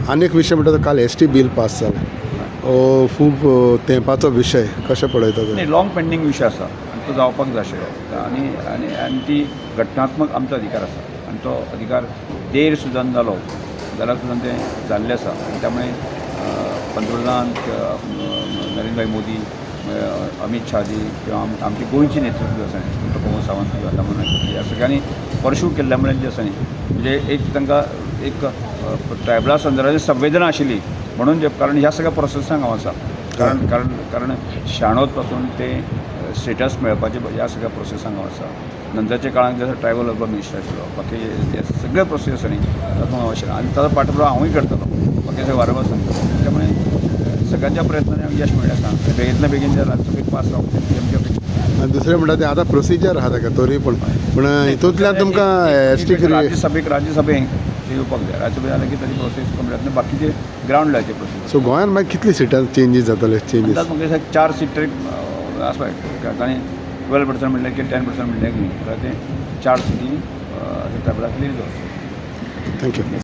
आनी एक विशय म्हणटा तो काल एस टी बील पास जालें खूब तेंपाचो विशय कशें पळयता तो? नाही, लॉंग पेंडींग विशय आसा आनी तो जावपाक जाय आशिल्लो आनी आनी आनी ती घटनात्मक आमचो अधिकार आसा आनी तो अधिकार देर सुद्दां जालो जाल्यार सुद्दां तें जाल्लें आसा आनी त्यामुळे पंतप्रधान नरेंद्रभाई मोदी अमित शाहजी किंवा आमची गोंयची नेतृत्व आसा न्ही प्रमोद सावंत किंवा दमन ह्या सगळ्यांनी परशू केल्ल्या मुळे जे आसा न्ही म्हणजे एक तांकां एक ट्रायबला संदर्भात संवेदना आशिल्ली म्हणून जे कारण ह्या सगळ्या प्रोसेसांक हांव आसा कारण कारण कारण शाणोत पासून ते स्टेटस मेळपाचे ह्या सगळ्या प्रोसेसांक हांव आसा नंतरच्या काळांत जसं ट्रायबल अर्बन मिनिस्टर आशिल्लो बाकी जे सगळे प्रोसेस आसा न्ही तातूंत हांव आशिल्लो आनी ताचो पाठपुरावो हांवूय करतलो बाकी सगळे वारंवार सांगतलो त्यामुळे सगळ्यांच्या प्रयत्नांनी हांव यश मेळ्ळें आसा बेगींतल्या बेगीन जे राज्यसभेक पास जावंक आनी दुसरें म्हणटा तें आतां प्रोसिजर आहा ताका तरी पूण हितूंतल्यान तुमकां एस टी राज्यसभेक ते येवपाक जाय राज्यसभेक जालें की ताची प्रोसेस कंप्लीट जातली बाकीचे ग्रावंड लेवलाचे प्रोसेस सो गोंयांत मागीर कितली सिटां चेंजीस जातले चेंजीस अंदाज म्हाका 4 सीट तरी आसपाक तांणी 12% म्हणलें की 10% म्हणलें की जाल्यार ते 4 सिटी ट्रायबलाक क्लियर जावं थँक्यू